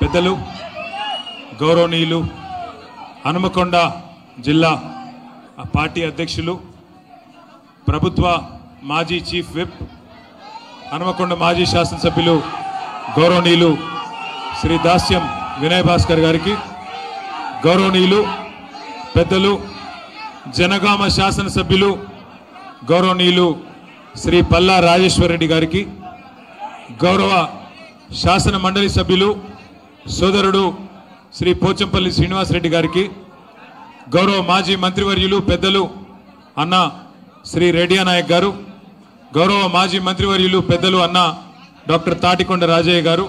పెద్దలు గౌరవనీయులు హనుమకొండ జిల్లా పార్టీ అధ్యక్షులు ప్రభుత్వ మాజీ చీఫ్ విప్ హనుమకొండ మాజీ శాసనసభ్యులు గౌరవనీయులు శ్రీ దాస్యం వినయ్ భాస్కర్ గారికి, గౌరవనీయులు పెద్దలు జనగామ శాసనసభ్యులు గౌరవనీయులు శ్రీ పల్లా రాజేశ్వర్ రెడ్డి గారికి, గౌరవ శాసన మండలి సభ్యులు సోదరుడు శ్రీ పోచంపల్లి శ్రీనివాస్ రెడ్డి గారికి, గౌరవ మాజీ మంత్రివర్యులు పెద్దలు అన్న శ్రీ రెడ్డి నాయక్ గారు, గౌరవ మాజీ మంత్రివర్యులు పెద్దలు అన్న డాక్టర్ తాటికొండ రాజయ్య గారు,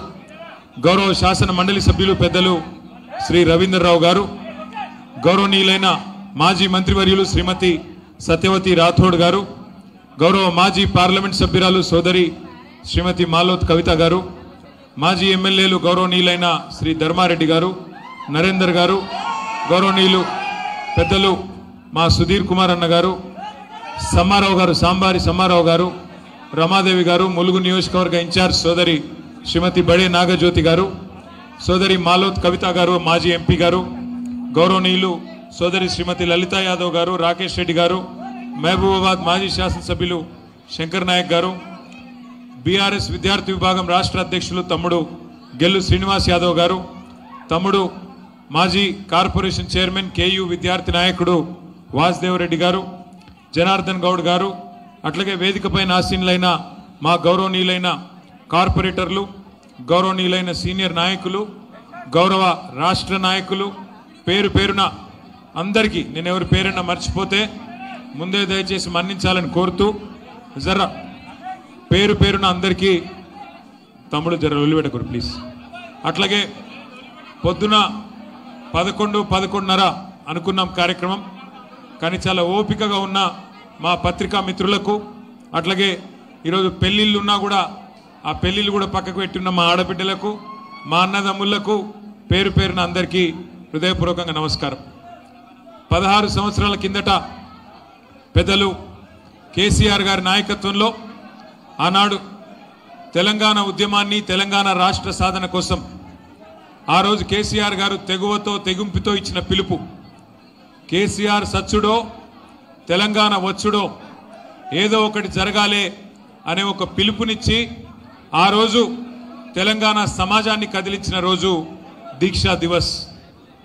గౌరవ శాసన మండలి సభ్యులు పెద్దలు శ్రీ రవీంద్రరావు గారు, గౌరవనీయులైన మాజీ మంత్రివర్యులు శ్రీమతి సత్యవతి రాథోడ్ గారు, గౌరవ మాజీ పార్లమెంట్ సభ్యురాలు సోదరి శ్రీమతి మాలోత్ కవిత గారు, మాజీ ఎమ్మెల్యేలు గౌరవనీయులైన శ్రీ ధర్మారెడ్డి గారు, నరేందర్ గారు, గౌరవనీయులు పెద్దలు మా సుధీర్ కుమార్ అన్న గారు, సమ్మారావు గారు, సాంబారి సమ్మారావు గారు, రమాదేవి గారు, ములుగు నియోజకవర్గ ఇన్ఛార్జ్ సోదరి శ్రీమతి బడే నాగజ్యోతి గారు, సోదరి మాలోత్ కవిత గారు, మాజీ ఎంపీ గారు, గౌరవనీయులు సోదరి శ్రీమతి లలితా యాదవ్ గారు, రాకేష్ రెడ్డి గారు, మహబూబాబాద్ మాజీ శాసనసభ్యులు శంకర్ నాయక్ గారు, బీఆర్ఎస్ విద్యార్థి విభాగం రాష్ట్ర అధ్యక్షులు తమ్ముడు గెల్లు శ్రీనివాస్ యాదవ్ గారు, తమ్ముడు మాజీ కార్పొరేషన్ చైర్మన్ కేయూ విద్యార్థి నాయకుడు వాసుదేవరెడ్డి గారు, జనార్దన్ గౌడ్ గారు, అట్లాగే వేదికపైన ఆసీనులైన మా గౌరవనీయులైన కార్పొరేటర్లు, గౌరవనీయులైన సీనియర్ నాయకులు, గౌరవ రాష్ట్ర నాయకులు, పేరు పేరున అందరికీ నేను ఎవరి పేరున మర్చిపోతే ముందే దయచేసి మన్నించాలని కోరుతూ, జర పేరు పేరున అందరికీ తమ్ముడు జర వదిలిపెట్టకూరు ప్లీజ్. అట్లాగే పొద్దున 11:30 అనుకున్నాం కార్యక్రమం, కానీ చాలా ఓపికగా ఉన్న మా పత్రికా మిత్రులకు, అట్లాగే ఈరోజు పెళ్ళిళ్ళు ఉన్నా కూడా ఆ పెళ్ళిళ్ళు కూడా పక్కకు పెట్టున్న మా ఆడబిడ్డలకు, మా అన్నదమ్ముళ్లకు పేరు పేరున అందరికీ హృదయపూర్వకంగా నమస్కారం. 16 సంవత్సరాల కిందట పెద్దలు కేసీఆర్ గారి నాయకత్వంలో ఆనాడు తెలంగాణ ఉద్యమాన్ని, తెలంగాణ రాష్ట్ర సాధన కోసం ఆ రోజు కేసీఆర్ గారు తెగువతో తెగింపుతో ఇచ్చిన పిలుపు, కేసీఆర్ సచ్చుడో తెలంగాణ వచ్చుడో ఏదో ఒకటి జరగాలే అనే ఒక పిలుపునిచ్చి ఆ రోజు తెలంగాణ సమాజాన్ని కదిలించిన రోజు దీక్షా దివస్.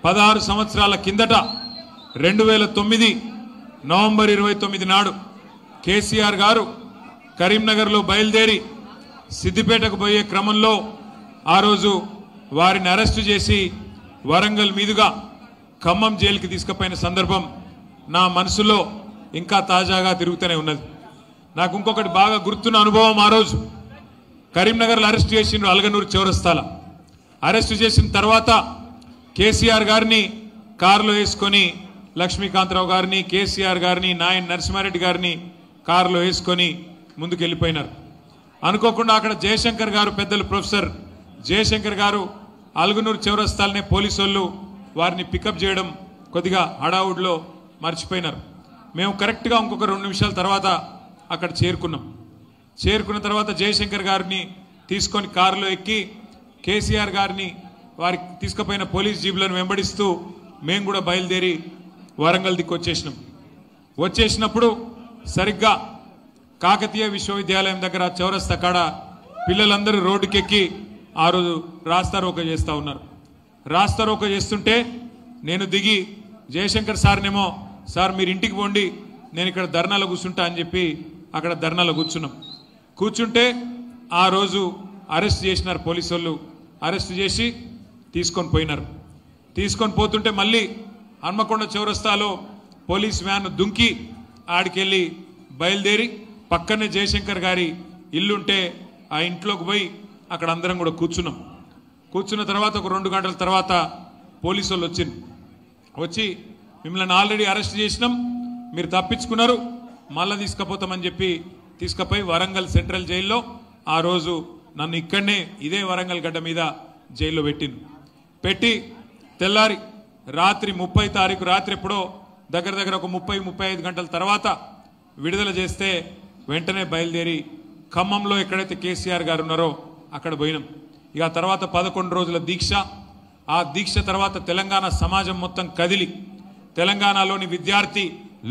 16 సంవత్సరాల కిందట 2009 నవంబర్ 29 నాడు కేసీఆర్ గారు కరీంనగర్లో బయలుదేరి సిద్దిపేటకు పోయే క్రమంలో ఆ రోజు వారిని అరెస్టు చేసి వరంగల్ మీదుగా ఖమ్మం జైలుకి తీసుకుపోయిన సందర్భం నా మనసులో ఇంకా తాజాగా తిరుగుతూనే ఉన్నది. నాకు ఇంకొకటి బాగా గుర్తున్న అనుభవం, ఆ రోజు కరీంనగర్లో అరెస్ట్ చేసిండ్రు అలగనూరు చౌరస్తాల. అరెస్టు చేసిన తర్వాత కేసీఆర్ గారిని కారులో వేసుకొని లక్ష్మీకాంతరావు గారిని, కేసీఆర్ గారిని, నాయన్ నరసింహారెడ్డి గారిని కారులో వేసుకొని ముందుకు వెళ్ళిపోయినారు. అనుకోకుండా అక్కడ జయశంకర్ గారు, పెద్దలు ప్రొఫెసర్ జయశంకర్ గారు అలగనూరు చౌరస్తాలనే పోలీసు వాళ్ళు వారిని పికప్ చేయడం కొద్దిగా హడావుడిలో మర్చిపోయినారు. మేము కరెక్ట్గా ఇంకొక 2 నిమిషాల తర్వాత అక్కడ చేరుకున్న తర్వాత జయశంకర్ గారిని తీసుకొని కారులో ఎక్కి కేసీఆర్ గారిని వారికి తీసుకుపోయిన పోలీస్ జీబులను వెంబడిస్తూ మేము కూడా బయలుదేరి వరంగల్ దిక్కు వచ్చేసినప్పుడు సరిగ్గా కాకతీయ విశ్వవిద్యాలయం దగ్గర చౌరస్తా కాడ పిల్లలందరూ రోడ్డుకెక్కి ఆ రోజు రాస్తారోకో చేస్తూ ఉన్నారు. రాస్తారోకో చేస్తుంటే నేను దిగి జయశంకర్ సార్నేమో, సార్ మీరు ఇంటికి పోండి, నేను ఇక్కడ ధర్నాలో కూర్చుంటా అని చెప్పి అక్కడ ధర్నాలో కూర్చుంటే ఆ రోజు అరెస్ట్ చేసినారు పోలీసు వాళ్ళు. అరెస్ట్ చేసి తీసుకొని పోతుంటే మళ్ళీ హన్మకొండ చౌరస్తాలో పోలీస్ వ్యాన్ దుంకి ఆడికెళ్ళి బయలుదేరి పక్కనే జయశంకర్ గారి ఇల్లుంటే ఆ ఇంట్లోకి పోయి అక్కడ అందరం కూడా కూర్చున్న తర్వాత ఒక 2 గంటల తర్వాత పోలీసు వాళ్ళు వచ్చి మిమ్మల్ని ఆల్రెడీ అరెస్ట్ చేసినాం, మీరు తప్పించుకున్నారు, మళ్ళీ తీసుకుపోతామని చెప్పి తీసుకుపోయి వరంగల్ సెంట్రల్ జైల్లో ఆ రోజు నన్ను ఇక్కడనే ఇదే వరంగల్ గడ్డ మీద జైల్లో పెట్టి తెల్లారి రాత్రి 30 తారీఖు రాత్రి ఎప్పుడో దగ్గర ఒక 30-35 గంటల తర్వాత విడుదల చేస్తే వెంటనే బయలుదేరి ఖమ్మంలో ఎక్కడైతే కేసీఆర్ గారు ఉన్నారో అక్కడ పోయినాం. ఇక తర్వాత 11 రోజుల దీక్ష ఆ దీక్ష తర్వాత తెలంగాణ సమాజం మొత్తం కదిలి, తెలంగాణలోని విద్యార్థి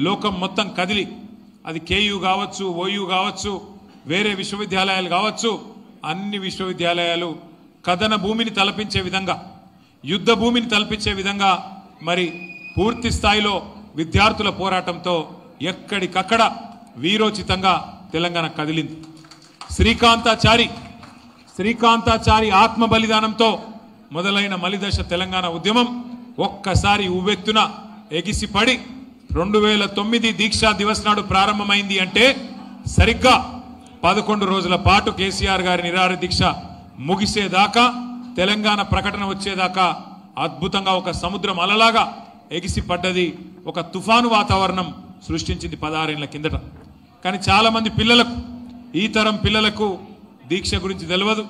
లోకం మొత్తం కదిలి, అది కేయూ కావచ్చు, ఓయూ కావచ్చు, వేరే విశ్వవిద్యాలయాలు కావచ్చు, అన్ని విశ్వవిద్యాలయాలు కథన భూమిని తలపించే విధంగా, యుద్ధ భూమిని తలపించే విధంగా మరి పూర్తి స్థాయిలో విద్యార్థుల పోరాటంతో ఎక్కడికక్కడ వీరోచితంగా తెలంగాణ కదిలింది. శ్రీకాంతాచారి ఆత్మ బలిదానంతో మొదలైన మలిదశ తెలంగాణ ఉద్యమం ఒక్కసారి ఉవ్వెత్తున ఎగిసిపడి 2009 దీక్షా దివస్ నాడు ప్రారంభమైంది అంటే సరిగ్గా 11 రోజుల పాటు కేసీఆర్ గారి నిరాహార దీక్ష ముగిసేదాకా, తెలంగాణ ప్రకటన వచ్చేదాకా అద్భుతంగా ఒక సముద్రం అలలాగా ఎగిసిపడ్డది. ఒక తుఫాను వాతావరణం సృష్టించింది 16 ఏళ్ల కిందట. కానీ చాలామంది పిల్లలకు, ఈ తరం పిల్లలకు దీక్ష గురించి తెలియదు,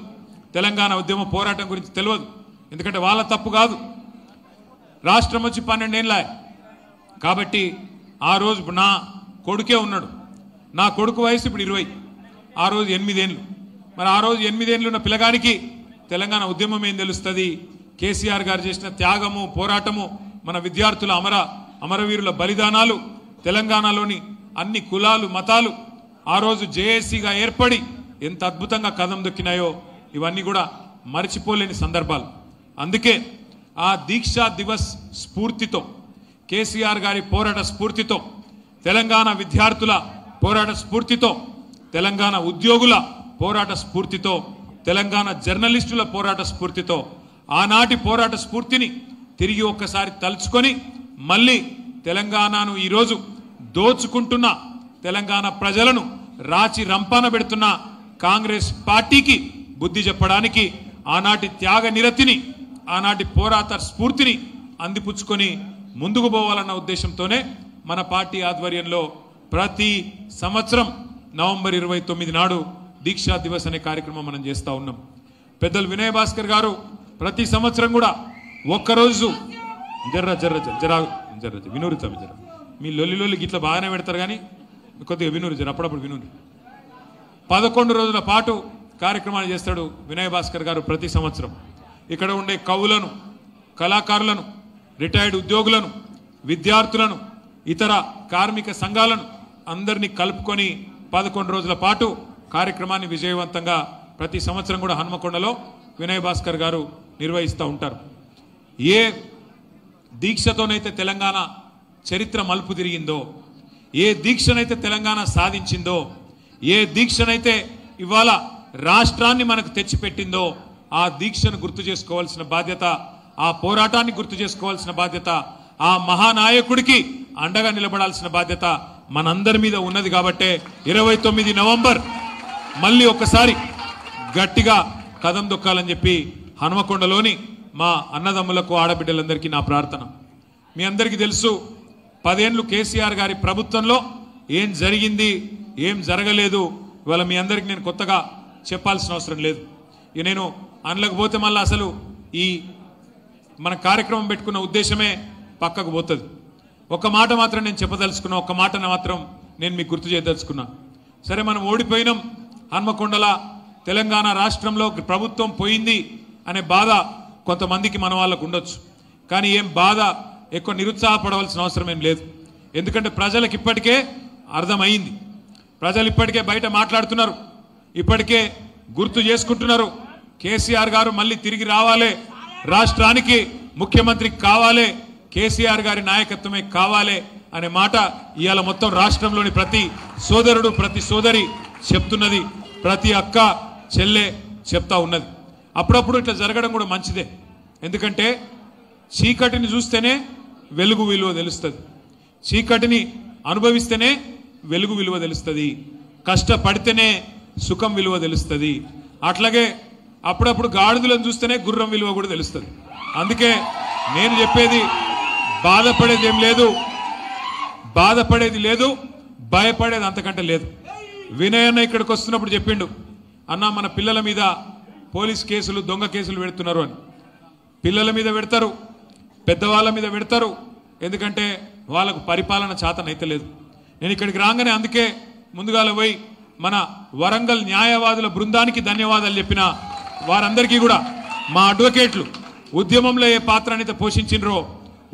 తెలంగాణ ఉద్యమ పోరాటం గురించి తెలియదు. ఎందుకంటే వాళ్ళ తప్పు కాదు, రాష్ట్రం వచ్చి 12 ఏళ్ళ కాబట్టి ఆ రోజు నా కొడుకే ఉన్నాడు, నా కొడుకు వయసు ఇప్పుడు 20, ఆ రోజు 8 ఏళ్ళు. మరి ఆ రోజు 8 ఏళ్ళు ఉన్న పిల్లగానికి తెలంగాణ ఉద్యమం ఏం తెలుస్తుంది? కేసీఆర్ గారు చేసిన త్యాగము, పోరాటము, మన విద్యార్థుల అమరవీరుల బలిదానాలు, తెలంగాణలోని అన్ని కులాలు మతాలు ఆ రోజు జేఏసీగా ఏర్పడి ఎంత అద్భుతంగా కదం దొక్కినాయో ఇవన్నీ కూడా మర్చిపోలేని సందర్భాలు. అందుకే ఆ దీక్షా దివస్ స్ఫూర్తితో, కేసీఆర్ గారి పోరాట స్ఫూర్తితో, తెలంగాణ విద్యార్థుల పోరాట స్ఫూర్తితో, తెలంగాణ ఉద్యోగుల పోరాట స్ఫూర్తితో, తెలంగాణ జర్నలిస్టుల పోరాట స్ఫూర్తితో, ఆనాటి పోరాట స్ఫూర్తిని తిరిగి ఒక్కసారి తలుచుకొని మళ్ళీ తెలంగాణను ఈరోజు దోచుకుంటున్న, తెలంగాణ ప్రజలను రాచి రంపాన పెడుతున్న కాంగ్రెస్ పార్టీకి బుద్ధి చెప్పడానికి ఆనాటి త్యాగ నిరతిని, ఆనాటి పోరాట స్ఫూర్తిని అందిపుచ్చుకొని ముందుకు పోవాలన్న ఉద్దేశంతోనే మన పార్టీ ఆధ్వర్యంలో ప్రతి సంవత్సరం నవంబర్ 29 నాడు దీక్షా దివస్ అనే కార్యక్రమం మనం చేస్తూ ఉన్నాం. పెద్దలు వినయ్ భాస్కర్ గారు ప్రతి సంవత్సరం కూడా ఒక్కరోజు వినూరిత మీ లొల్లి గిట్ల బాగానే పెడతారు కానీ కొద్దిగా వినూరు అప్పుడప్పుడు వినూరు. 11 రోజుల పాటు కార్యక్రమాలు చేస్తాడు వినయ్ భాస్కర్ గారు ప్రతి సంవత్సరం. ఇక్కడ ఉండే కవులను, కళాకారులను, రిటైర్డ్ ఉద్యోగులను, విద్యార్థులను, ఇతర కార్మిక సంఘాలను అందరినీ కలుపుకొని 11 రోజుల పాటు కార్యక్రమాన్ని విజయవంతంగా ప్రతి సంవత్సరం కూడా హన్మకొండలో వినయ్ భాస్కర్ గారు నిర్వహిస్తూ ఉంటారు. ఏ దీక్షతోనైతే తెలంగాణ చరిత్ర మలుపు తిరిగిందో, ఏ దీక్షనైతే తెలంగాణ సాధించిందో, ఏ దీక్షనైతే ఇవాళ రాష్ట్రాన్ని మనకు తెచ్చిపెట్టిందో ఆ దీక్షను గుర్తు చేసుకోవాల్సిన బాధ్యత, ఆ పోరాటాన్ని గుర్తు చేసుకోవాల్సిన బాధ్యత, ఆ మహానాయకుడికి అండగా నిలబడాల్సిన బాధ్యత మనందరి మీద ఉన్నది. కాబట్టే 29 నవంబర్ మళ్ళీ ఒక్కసారి గట్టిగా కదం దొక్కాలని చెప్పి హనుమకొండలోని మా అన్నదమ్ములకు, ఆడబిడ్డలందరికీ నా ప్రార్థన. మీ అందరికీ తెలుసు 10 ఏళ్ళు కేసీఆర్ గారి ప్రభుత్వంలో ఏం జరిగింది, ఏం జరగలేదు. ఇవాళ మీ అందరికీ నేను కొత్తగా చెప్పాల్సిన అవసరం లేదు. ఇక నేను అందులోకి పోతే మళ్ళీ అసలు ఈ మన కార్యక్రమం పెట్టుకున్న ఉద్దేశమే పక్కకు పోతుంది. ఒక మాట మాత్రం నేను చెప్పదలుచుకున్నా, ఒక మాటను మాత్రం నేను మీకు గుర్తు చేయదలుచుకున్నా. సరే, మనం ఓడిపోయినాం, హన్మకొండల తెలంగాణ రాష్ట్రంలో ప్రభుత్వం పోయింది అనే బాధ కొంతమందికి మన వాళ్ళకు ఉండొచ్చు. కానీ ఏం బాధ, ఎక్కువ నిరుత్సాహపడవలసిన అవసరం ఏం లేదు. ఎందుకంటే ప్రజలకు ఇప్పటికే అర్థమైంది, ప్రజలు ఇప్పటికే బయట మాట్లాడుతున్నారు, ఇప్పటికే గుర్తు చేసుకుంటున్నారు. కేసీఆర్ గారు మళ్ళీ తిరిగి రావాలి, రాష్ట్రానికి ముఖ్యమంత్రి కావాలి, కేసీఆర్ గారి నాయకత్వమే కావాలి అనే మాట ఇవాళ మొత్తం రాష్ట్రంలోని ప్రతి సోదరుడు, ప్రతి సోదరి చెప్తున్నది, ప్రతి అక్క చెల్లె చెప్తా ఉన్నది. అప్పుడప్పుడు ఇట్లా జరగడం కూడా మంచిదే. ఎందుకంటే చీకటిని చూస్తేనే వెలుగు విలువ తెలుస్తుంది, చీకటిని అనుభవిస్తేనే వెలుగు విలువ తెలుస్తుంది, కష్టపడితేనే సుఖం విలువ తెలుస్తుంది. అట్లాగే అప్పుడప్పుడు గాడిదలను చూస్తేనే గుర్రం విలువ కూడా తెలుస్తుంది. అందుకే నేను చెప్పేది బాధపడేది ఏం లేదు, బాధపడేది లేదు, భయపడేది అంతకంటే లేదు. వినయన్న ఇక్కడికి వస్తున్నప్పుడు చెప్పిండు, అన్న మన పిల్లల మీద పోలీస్ కేసులు, దొంగ కేసులు పెడుతున్నారు అని. పిల్లల మీద పెడతారు, పెద్దవాళ్ళ మీద పెడతారు, ఎందుకంటే వాళ్ళకు పరిపాలన చేతనైతే లేదు. నేను ఇక్కడికి రాగానే అందుకే ముందుగాల పోయి మన వరంగల్ న్యాయవాదుల బృందానికి ధన్యవాదాలు చెప్పిన వారందరికీ కూడా, మా అడ్వకేట్లు ఉద్యమంలో ఏ పాత్రనైతే పోషించినరో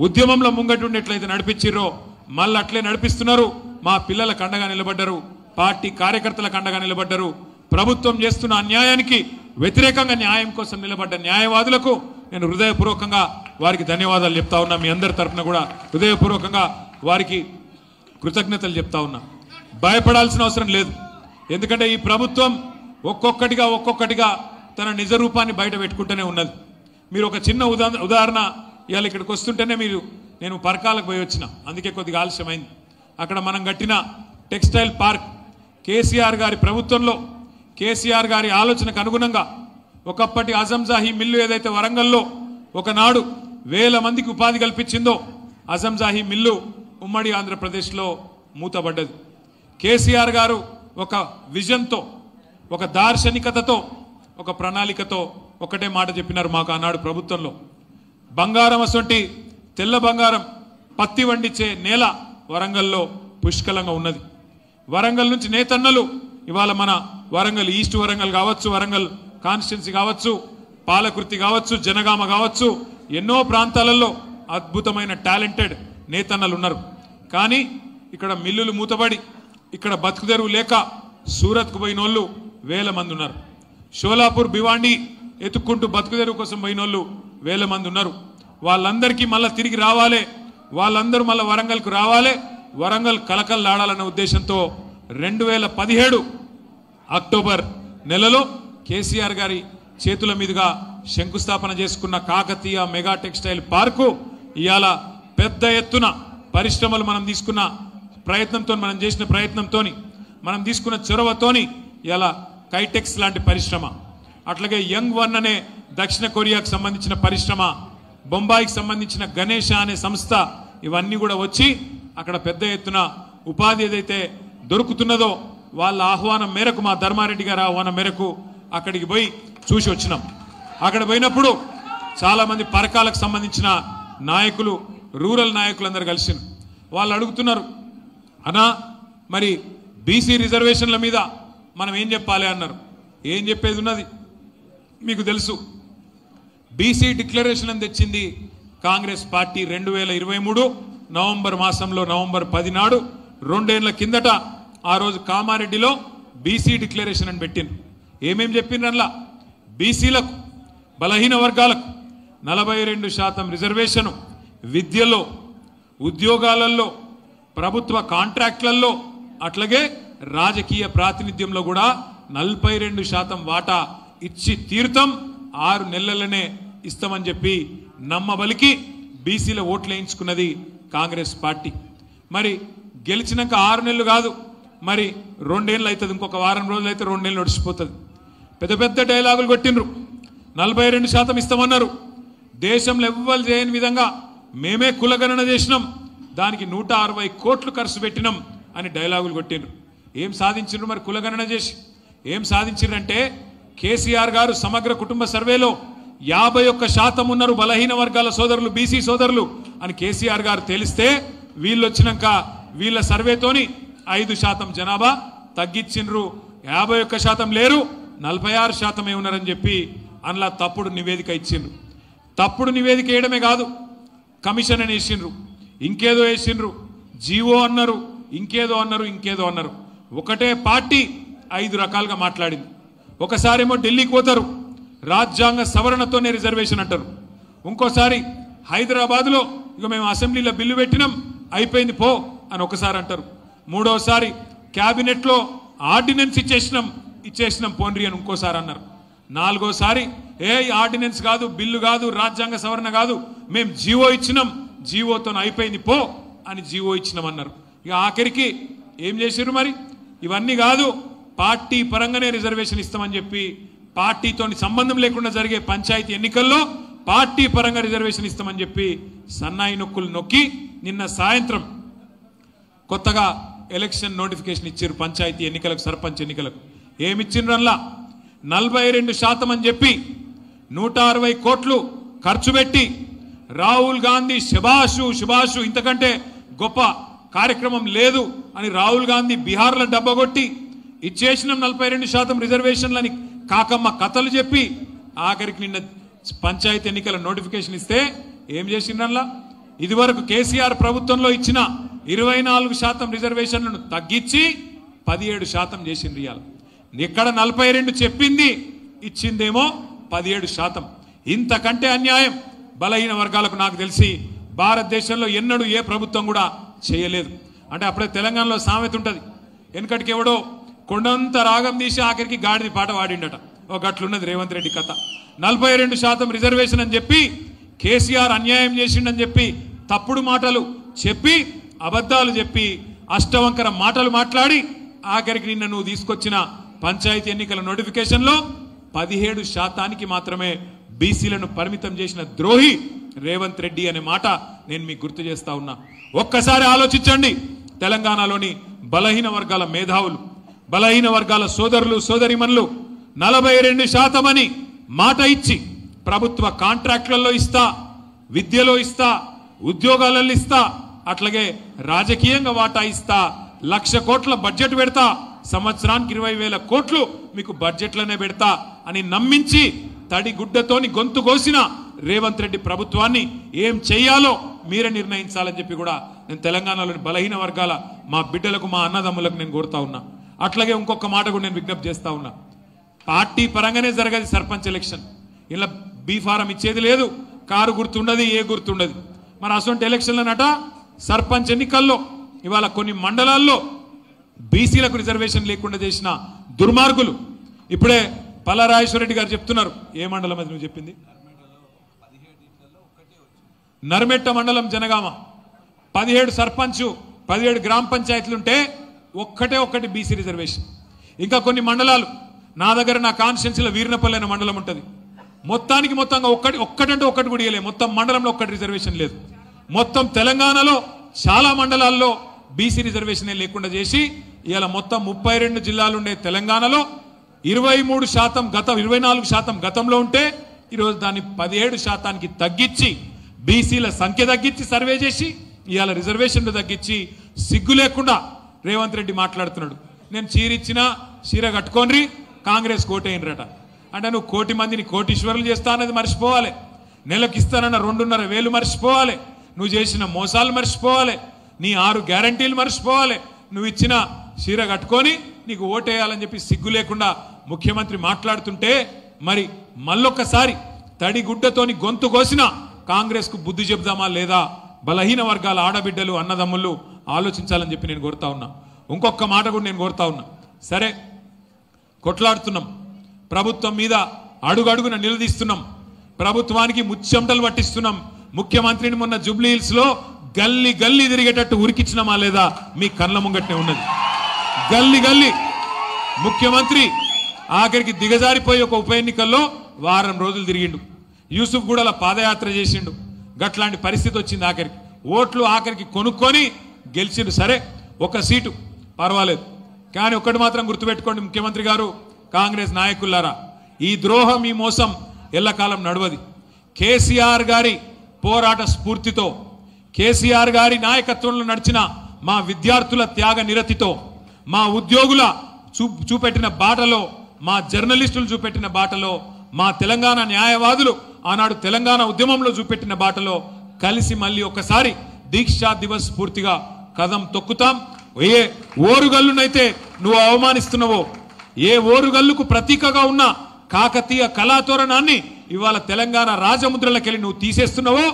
ఉద్యమంలో ముంగటుండి ఎట్లయితే నడిపించిర్రో మళ్ళీ అట్లే నడిపిస్తున్నారు. మా పిల్లలకు అండగా నిలబడ్డారు, పార్టీ కార్యకర్తలకు అండగా నిలబడ్డారు. ప్రభుత్వం చేస్తున్న అన్యాయానికి వ్యతిరేకంగా న్యాయం కోసం నిలబడ్డ న్యాయవాదులకు నేను హృదయపూర్వకంగా వారికి ధన్యవాదాలు చెప్తా ఉన్నా. మీ అందరి తరఫున కూడా హృదయపూర్వకంగా వారికి కృతజ్ఞతలు చెప్తా ఉన్నా. భయపడాల్సిన అవసరం లేదు. ఎందుకంటే ఈ ప్రభుత్వం ఒక్కొక్కటిగా తన నిజ రూపాన్ని బయట పెట్టుకుంటూనే ఉన్నది. మీరు ఒక చిన్న ఉదాహరణ ఇవాళ ఇక్కడికి వస్తుంటేనే నేను పరకాలకు పోయి వచ్చిన, అందుకే కొద్దిగా ఆలస్యమైంది. అక్కడ మనం కట్టిన టెక్స్టైల్ పార్క్ కేసీఆర్ గారి ప్రభుత్వంలో కేసీఆర్ గారి ఆలోచనకు అనుగుణంగా ఒకప్పటి అజంజాహీ మిల్లు ఏదైతే వరంగల్లో ఒకనాడు 1000 మందికి ఉపాధి కల్పించిందో అజంజాహీ మిల్లు ఉమ్మడి ఆంధ్రప్రదేశ్లో మూతబడ్డది. కేసీఆర్ గారు ఒక విజన్తో, ఒక దార్శనికతతో, ఒక ప్రణాళికతో ఒకటే మాట చెప్పినారు మాకు ఆనాడు ప్రభుత్వంలో. బంగారం అసొంటి తెల్ల బంగారం పత్తి వండించే నేల వరంగల్లో పుష్కలంగా ఉన్నది. వరంగల్ నుంచి నేతన్నలు ఇవాళ మన వరంగల్ ఈస్ట్ వరంగల్ కావచ్చు, వరంగల్ కాన్స్టిట్యున్సీ కావచ్చు, పాలకుర్తి కావచ్చు, జనగామ కావచ్చు, ఎన్నో ప్రాంతాలలో అద్భుతమైన టాలెంటెడ్ నేతన్నలు ఉన్నారు. కానీ ఇక్కడ మిల్లులు మూతబడి ఇక్కడ బతుకుదెరువు లేక సూరత్కు పోయిన వాళ్ళు 1000 మంది ఉన్నారు. షోలాపూర్ భివాండి ఎత్తుక్కుంటూ బతుకుదెరువు కోసం పోయిన వాళ్ళు 1000 మంది ఉన్నారు. వాళ్ళందరికీ మళ్ళీ తిరిగి రావాలి, వాళ్ళందరూ మళ్ళీ వరంగల్కు రావాలి, వరంగల్ కలకల్లాడాలన్న ఉద్దేశంతో 2017 అక్టోబర్ నెలలో కేసీఆర్ గారి చేతుల మీదుగా శంకుస్థాపన చేసుకున్న కాకతీయ మెగా టెక్స్టైల్ పార్కు ఇవాళ పెద్ద ఎత్తున పరిశ్రమలు మనం తీసుకున్న ప్రయత్నంతో, మనం చేసిన ప్రయత్నంతో, మనం తీసుకున్న చొరవతోని ఇలా కైటెక్స్ లాంటి పరిశ్రమ, అట్లాగే యంగ్ వన్ అనే దక్షిణ కొరియాకు సంబంధించిన పరిశ్రమ, బొంబాయికి సంబంధించిన గణేష అనే సంస్థ, ఇవన్నీ కూడా వచ్చి అక్కడ పెద్ద ఎత్తున ఉపాధి ఏదైతే దొరుకుతున్నదో వాళ్ళ ఆహ్వానం మేరకు, మా ధర్మారెడ్డి గారి ఆహ్వానం మేరకు అక్కడికి పోయి చూసి వచ్చినాం. అక్కడ పోయినప్పుడు చాలా మంది పరకాలకు సంబంధించిన నాయకులు, రూరల్ నాయకులందరూ కలిసి వాళ్ళు అడుగుతున్నారు, అన్నా మరి బీసీ రిజర్వేషన్ల మీద మనం ఏం చెప్పాలి అన్నారు. ఏం చెప్పేది ఉన్నది మీకు తెలుసు. బీసీ డిక్లరేషన్ అని తెచ్చింది కాంగ్రెస్ పార్టీ 2023 నవంబర్ మాసంలో, నవంబర్ 10 నాడు, 2 ఏళ్ల కిందట ఆ రోజు కామారెడ్డిలో బీసీ డిక్లరేషన్ అని పెట్టింది. ఏమేం చెప్పిండ్రల్లా, బీసీలకు, బలహీన వర్గాలకు 42% రిజర్వేషను, విద్యలో, ఉద్యోగాలలో, ప్రభుత్వ కాంట్రాక్ట్లలో, అట్లాగే రాజకీయ ప్రాతినిధ్యంలో కూడా 42% వాటా ఇచ్చి తీర్థం 6 నెలలనే ఇస్తామని చెప్పి నమ్మబలికి బీసీల ఓట్లు వేయించుకున్నది కాంగ్రెస్ పార్టీ. మరి గెలిచినాక 6 నెలలు కాదు, మరి 2 ఏళ్ళు అవుతుంది, ఇంకొక వారం రోజులు అయితే 2 నెలలు నడిచిపోతుంది. పెద్ద పెద్ద డైలాగులు కొట్టిండ్రు. 42% ఇస్తామన్నారు. దేశంలో ఎవ్వరు చేయని విధంగా మేమే కులగణన చేసినాం, దానికి 160 కోట్లు ఖర్చు పెట్టినాం అని డైలాగులు కొట్టిండ్రు. ఏం సాధించిండ్రు మరి కులగణన చేసి? ఏం సాధించిండ్రంటే కేసీఆర్ గారు సమగ్ర కుటుంబ సర్వేలో 51% ఉన్నారు బలహీన వర్గాల సోదరులు, బీసీ సోదరులు అని కేసీఆర్ గారు తెలిస్తే, వీళ్ళు వచ్చినాక వీళ్ళ సర్వేతోని 5% జనాభా తగ్గించిండ్రు. 51% లేరు, 46% ఉన్నారని చెప్పి అందులో తప్పుడు నివేదిక ఇచ్చిండ్రు. తప్పుడు నివేదిక వేయడమే కాదు, కమిషన్ అని వేసిండ్రు, ఇంకేదో వేసిండ్రు, జీవో అన్నారు, ఇంకేదో అన్నారు. ఒకటే పార్టీ 5 రకాలుగా మాట్లాడింది. ఒకసారేమో ఢిల్లీకి పోతారు, రాజ్యాంగ సవరణతోనే రిజర్వేషన్ అంటారు. ఇంకోసారి హైదరాబాద్లో ఇక మేము అసెంబ్లీలో బిల్లు పెట్టినాం, అయిపోయింది పో అని ఒకసారి అంటారు. మూడోసారి క్యాబినెట్లో ఆర్డినెన్స్ ఇచ్చేసినాం పోండ్రి అని ఇంకోసారి అన్నారు. నాలుగోసారి ఆర్డినెన్స్ కాదు, బిల్లు కాదు, రాజ్యాంగ సవరణ కాదు, మేము జీవో ఇచ్చినాం, జీవోతో అయిపోయింది పో అని జీవో ఇచ్చినామన్నారు. ఇక ఆఖరికి ఏం చేశారు మరి? ఇవన్నీ కాదు, పార్టీ పరంగానే రిజర్వేషన్ ఇస్తామని చెప్పి పార్టీతో సంబంధం లేకుండా జరిగే పంచాయతీ ఎన్నికల్లో పార్టీ పరంగా రిజర్వేషన్ ఇస్తామని చెప్పి సన్నాయి నొక్కులు నొక్కి నిన్న సాయంత్రం కొత్తగా ఎలక్షన్ నోటిఫికేషన్ ఇచ్చారు పంచాయతీ ఎన్నికలకు, సర్పంచ్ ఎన్నికలకు. ఏమిచ్చిండ్రల్లా 42% అని చెప్పి 160 కోట్లు ఖర్చు పెట్టి రాహుల్ గాంధీ శుభాషు ఇంతకంటే గొప్ప కార్యక్రమం లేదు అని రాహుల్ గాంధీ బీహార్లో డబ్బగొట్టి ఇచ్చేసిన 42% రిజర్వేషన్లని కాకమ్మ కథలు చెప్పి ఆఖరికి నిన్న పంచాయతీ ఎన్నికల నోటిఫికేషన్ ఇస్తే ఏం చేసిండ్రల్లా ఇదివరకు కేసీఆర్ ప్రభుత్వంలో ఇచ్చిన 24% రిజర్వేషన్లను తగ్గించి 17% చేసిండ్రు ఇయాల ఇక్కడ 42 చెప్పింది ఇచ్చిందేమో 17%. ఇంతకంటే అన్యాయం బలహీన వర్గాలకు నాకు తెలిసి భారతదేశంలో ఎన్నడూ ఏ ప్రభుత్వం కూడా చేయలేదు. అంటే అప్పుడే తెలంగాణలో సామెత ఉంటుంది, వెనకటికి ఎవడో కొండంత రాగం తీసి ఆఖరికి గాడిని పాట వాడిండట. ఒక గట్లున్నది రేవంత్ రెడ్డి కథ. 42% రిజర్వేషన్ అని చెప్పి కేసీఆర్ అన్యాయం చేసిండని చెప్పి తప్పుడు మాటలు చెప్పి అబద్ధాలు చెప్పి అష్టవంకర మాటలు మాట్లాడి ఆఖరికి నిన్న నువ్వు తీసుకొచ్చిన పంచాయతీ ఎన్నికల నోటిఫికేషన్లో 17% మాత్రమే బీసీలను పరిమితం చేసిన ద్రోహి రేవంత్ రెడ్డి అనే మాట నేను మీకు గుర్తు చేస్తా ఉన్నా. ఒక్కసారి ఆలోచించండి. తెలంగాణలోని బలహీన వర్గాల మేధావులు, బలహీన వర్గాల సోదరులు సోదరిమణులు 42% అని మాట ఇచ్చి ప్రభుత్వ కాంట్రాక్టులలో ఇస్తా, విద్యలో ఇస్తా, ఉద్యోగాలలో ఇస్తా, అట్లాగే రాజకీయంగా వాటా ఇస్తా, 1,00,000 కోట్ల బడ్జెట్ పెడతా, సంవత్సరానికి 20,000 కోట్లు మీకు బడ్జెట్లనే పెడతా అని నమ్మించి తడి గుడ్డతోని గొంతు కోసిన రేవంత్ రెడ్డి ప్రభుత్వాన్ని ఏం చేయాలో మీరే నిర్ణయించాలని చెప్పి కూడా నేను తెలంగాణలోని బలహీన వర్గాల మా బిడ్డలకు, మా అన్నదమ్ములకు నేను కోరుతా ఉన్నా. అట్లాగే ఇంకొక మాట కూడా నేను విజ్ఞప్తి చేస్తా ఉన్నా. పార్టీ పరంగానే జరగదు సర్పంచ్ ఎలక్షన్. ఇలా బీ ఫారం ఇచ్చేది లేదు, కారు గుర్తుండదు, ఏ గుర్తుండదు. మరి అసొంటి ఎలక్షన్లనట సర్పంచ్ ఎన్నికల్లో ఇవాళ కొన్ని మండలాల్లో బీసీలకు రిజర్వేషన్ లేకుండా చేసిన దుర్మార్గులు ఇప్పుడే పల్లారాజేశ్వరరెడ్డి గారు చెప్తున్నారు. ఏ మండలం అది నువ్వు చెప్పింది? నర్మెట్ట మండలం జనగామ 17 సర్పంచ్ 17 గ్రామ పంచాయతీలుంటే ఒక్కటి బీసీ రిజర్వేషన్. ఇంకా కొన్ని మండలాలు నా దగ్గర నా కాన్స్టిట్యున్సీలో వీర్నపల్లి అనే మండలం ఉంటుంది. మొత్తంగా ఒక్కటంటే ఒక్కటి కూడా ఇవ్వలేదు. మొత్తం మండలంలో ఒక్కటి రిజర్వేషన్ లేదు. మొత్తం తెలంగాణలో చాలా మండలాల్లో బీసీ రిజర్వేషన్ లేకుండా చేసి ఇవాళ మొత్తం 32 జిల్లాలు ఉండే తెలంగాణలో 24% గతంలో ఉంటే ఈరోజు దాన్ని 17% తగ్గించి బీసీల సంఖ్య తగ్గించి సర్వే చేసి ఇవాళ రిజర్వేషన్లు తగ్గించి సిగ్గు లేకుండా రేవంత్ రెడ్డి మాట్లాడుతున్నాడు. నేను చీరిచ్చినా చీర కట్టుకోండి కాంగ్రెస్ కోటేయనరట. అంటే నువ్వు 1 కోటి మందిని కోటీశ్వరులు చేస్తా అన్నది మర్చిపోవాలి. నెలకు ఇస్తానన్న 2,500 మర్చిపోవాలి. నువ్వు చేసిన మోసాలు మర్చిపోవాలి. నీ 6 గ్యారంటీలు మర్చిపోవాలి. నువ్వు ఇచ్చిన చీర కట్టుకొని నీకు ఓటేయాలని చెప్పి సిగ్గు లేకుండా ముఖ్యమంత్రి మాట్లాడుతుంటే మరి మళ్ళొక్కసారి తడిగుడ్డతోని గొంతు కోసిన కాంగ్రెస్కు బుద్ధి చెప్దామా లేదా? బలహీన వర్గాల ఆడబిడ్డలు అన్నదమ్ముళ్ళు ఆలోచించాలని చెప్పి నేను కోరుతా ఉన్నా. ఇంకొక మాట కూడా నేను కోరుతా ఉన్నా. సరే కొట్లాడుతున్నాం, ప్రభుత్వం మీద అడుగడుగున నిలదీస్తున్నాం, ప్రభుత్వానికి ముచ్చెమటలు పట్టిస్తున్నాం. ముఖ్యమంత్రిని మొన్న జూబ్లీ హిల్స్ లో గల్లీ గల్లీ తిరిగేటట్టు ఉరికిచ్చినమా లేదా? మీ కళ్ళ ముంగట్నే ఉన్నది. గల్లీ ముఖ్యమంత్రి ఆఖరికి దిగజారిపోయి ఒక ఉప ఎన్నికల్లో వారం రోజులు తిరిగిండు. యూసుఫ్ గూడల పాదయాత్ర చేసిండు. గట్లాంటి పరిస్థితి వచ్చింది. ఆఖరికి ఓట్లు ఆఖరికి కొనుక్కొని గెలిచిండు. సరే ఒక సీటు పర్వాలేదు, కానీ ఒక్కటి మాత్రం గుర్తుపెట్టుకోండి ముఖ్యమంత్రి గారు, కాంగ్రెస్ నాయకులారా, ఈ ద్రోహం ఈ మోసం ఎల్లకాలం నడవది. కేసీఆర్ గారి పోరాట స్ఫూర్తితో, కేసీఆర్ గారి నాయకత్వంలో నడిచిన మా విద్యార్థుల త్యాగ నిరతితో, మా ఉద్యోగుల చూపెట్టిన బాటలో, మా జర్నలిస్టులు చూపెట్టిన బాటలో, మా తెలంగాణ న్యాయవాదులు ఆనాడు తెలంగాణ ఉద్యమంలో చూపెట్టిన బాటలో కలిసి మళ్ళీ ఒకసారి దీక్షా దివస్ స్ఫూర్తిగా కదం తొక్కుతాం. ఏ ఓరుగల్లునైతే నువ్వు అవమానిస్తున్నావో, ఏ ఓరుగల్లుకు ప్రతీకగా ఉన్న కాకతీయ కళాతోరణాన్ని ఇవాళ తెలంగాణ రాజముద్రలకెళ్ళి నువ్వు తీసేస్తున్నావో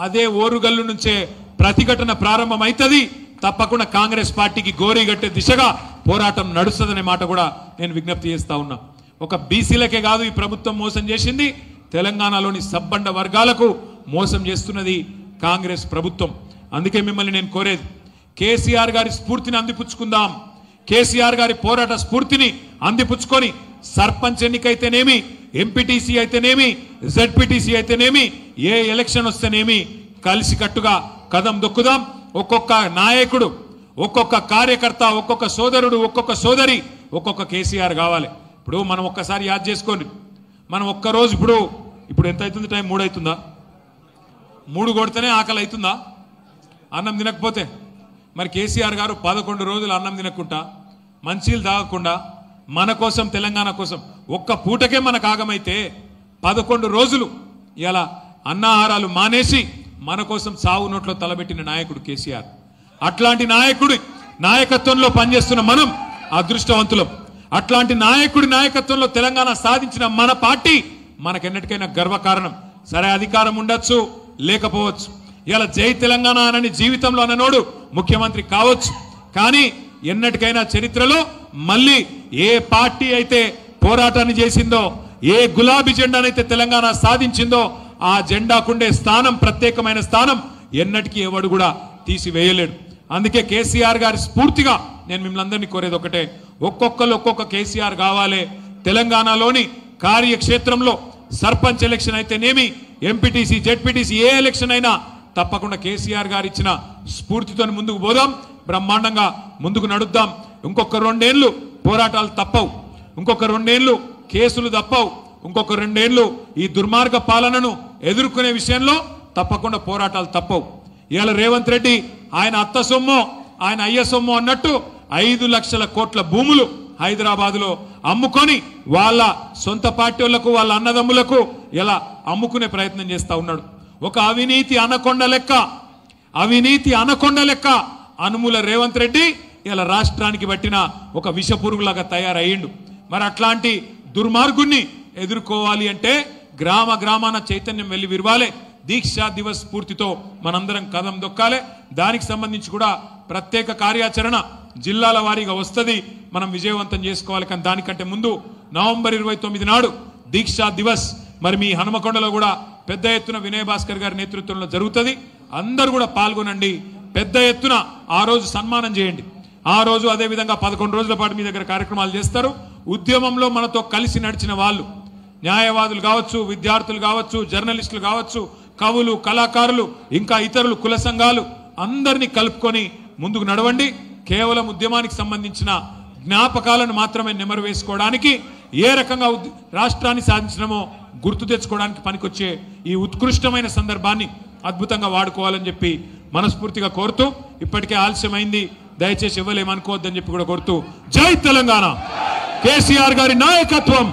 అదే ఓరుగల్లు నుంచే ప్రతిఘటన ప్రారంభమైతుంది. తప్పకుండా కాంగ్రెస్ పార్టీకి గోరీగట్టే దిశగా పోరాటం నడుస్తుందనే మాట కూడా నేను విజ్ఞప్తి చేస్తా ఉన్నా. ఒక బీసీలకే కాదు ఈ ప్రభుత్వం మోసం చేసింది, తెలంగాణలోని సబ్బండ వర్గాలకు మోసం చేస్తున్నది కాంగ్రెస్ ప్రభుత్వం. అందుకే మిమ్మల్ని నేను కోరేది, కేసీఆర్ గారి స్ఫూర్తిని అందిపుచ్చుకుందాం. కేసీఆర్ గారి పోరాట స్ఫూర్తిని అందిపుచ్చుకొని సర్పంచ్ ఎన్నికైతేనేమి, ఎంపీటీసీ అయితేనేమి, జెడ్పీటీసీ అయితేనేమి, ఏ ఎలక్షన్ వస్తేనేమి కలిసికట్టుగా కదం దొక్కుదాం. ఒక్కొక్క నాయకుడు, ఒక్కొక్క కార్యకర్త, ఒక్కొక్క సోదరుడు, ఒక్కొక్క సోదరి, ఒక్కొక్క కేసీఆర్ కావాలి. ఇప్పుడు మనం ఒక్కసారి యాద్ చేసుకోండి. మనం ఒక్కరోజు ఇప్పుడు ఎంత అవుతుంది? టైం 3 అవుతుందా? 3 కొడితేనే ఆకలి అవుతుందా? అన్నం తినకపోతే? మరి కేసీఆర్ గారు 11 రోజులు అన్నం తినకుండా, మంచీలు తాగకుండా, మన కోసం తెలంగాణ కోసం ఒక్క పూటకే మనకు ఆగమైతే 11 రోజులు ఇలా అన్నాహారాలు మానేసి మన కోసం సావు నోట్లో తలబెట్టిన నాయకుడు కేసీఆర్. అట్లాంటి నాయకుడి నాయకత్వంలో పనిచేస్తున్న మనం అదృష్టవంతులం. అట్లాంటి నాయకుడి నాయకత్వంలో తెలంగాణ సాధించిన మన పార్టీ మనకెన్నటికైనా గర్వకారణం. సరే, అధికారం ఉండొచ్చు, లేకపోవచ్చు. ఇలా జై తెలంగాణ అనని జీవితంలో అన్ననోడు ముఖ్యమంత్రి కావచ్చు. కానీ ఎన్నటికైనా చరిత్రలో మళ్ళీ ఏ పార్టీ అయితే పోరాటాన్ని చేసిందో, ఏ గులాబీ జెండానైతే తెలంగాణ సాధించిందో ఆ జెండాకుండే స్థానం, ప్రత్యేకమైన స్థానం ఎన్నటికీ ఎవడు కూడా తీసివేయలేడు. అందుకే కేసీఆర్ గారి స్ఫూర్తిగా నేను మిమ్మల్ని అందరినీ కోరేది ఒకటే, ఒక్కొక్కరు ఒక్కొక్క కేసీఆర్ కావాలి. తెలంగాణలోని కార్యక్షేత్రంలో సర్పంచ్ ఎలక్షన్ అయితేనేమి, ఎంపీటీసీ, జెడ్పీటీసీ ఏ ఎలక్షన్ అయినా తప్పకుండా కేసీఆర్ గారు ఇచ్చిన స్ఫూర్తితో ముందుకు పోదాం, బ్రహ్మాండంగా ముందుకు నడుద్దాం. ఇంకొక 2 ఏళ్లు పోరాటాలు తప్పవు, ఇంకొక 2 ఏళ్లు కేసులు తప్పవు, ఇంకొక 2 ఏళ్లు ఈ దుర్మార్గ పాలనను ఎదుర్కొనే విషయంలో తప్పకుండా పోరాటాలు తప్పవు. ఇవాళ రేవంత్ రెడ్డి ఆయన అత్త సొమ్మో ఆయన అయ్య సొమ్మో అన్నట్టు 5 లక్షల కోట్ల భూములు హైదరాబాద్లో అమ్ముకొని వాళ్ళ సొంత పార్టీ వాళ్లకు, వాళ్ళ అన్నదమ్ములకు ఇలా అమ్ముకునే ప్రయత్నం చేస్తా ఉన్నాడు. ఒక అవినీతి అనకొండ లెక్క అనుముల రేవంత్ రెడ్డి ఇలా రాష్ట్రానికి పట్టిన ఒక విషపురుగులాగా తయారయ్యిండు. మరి అట్లాంటి దుర్మార్గుణ్ణి ఎదుర్కోవాలి అంటే గ్రామ గ్రామాన చైతన్యం వెళ్ళి విరవాలి. దీక్షా దివస్ స్ఫూర్తితో మనందరం కదం దొక్కాలి. దానికి సంబంధించి కూడా ప్రత్యేక కార్యాచరణ జిల్లాల వారీగా వస్తుంది, మనం విజయవంతం చేసుకోవాలి. కానీ దానికంటే ముందు నవంబర్ 29 నాడు దీక్షా దివస్ మరి మీ హనుమకొండలో కూడా పెద్ద ఎత్తున వినయ్ భాస్కర్ గారి నేతృత్వంలో జరుగుతుంది. అందరూ కూడా పాల్గొనండి, పెద్ద ఎత్తున ఆ రోజు సన్మానం చేయండి. ఆ రోజు అదేవిధంగా 11 రోజుల పాటు మీ దగ్గర కార్యక్రమాలు చేస్తారు. ఉద్యమంలో మనతో కలిసి నడిచిన వాళ్ళు, న్యాయవాదులు కావచ్చు, విద్యార్థులు కావచ్చు, జర్నలిస్టులు కావచ్చు, కవులు, కళాకారులు, ఇంకా ఇతరులు, కుల సంఘాలు అందరినీ కలుపుకొని ముందుకు నడవండి. కేవలం ఉద్యమానికి సంబంధించిన జ్ఞాపకాలను మాత్రమే నెమరు వేసుకోవడానికి, ఏ రకంగా రాష్ట్రాన్ని సాధించడమో గుర్తు తెచ్చుకోవడానికి పనికొచ్చే ఈ ఉత్కృష్టమైన సందర్భాన్ని అద్భుతంగా వాడుకోవాలని చెప్పి మనస్ఫూర్తిగా కోరుతూ, ఇప్పటికే ఆలస్యమైంది, దయచేసి ఇవ్వలేమనుకోవద్దని చెప్పి కూడా కోరుతూ, జై తెలంగాణ, కేసీఆర్ గారి నాయకత్వం.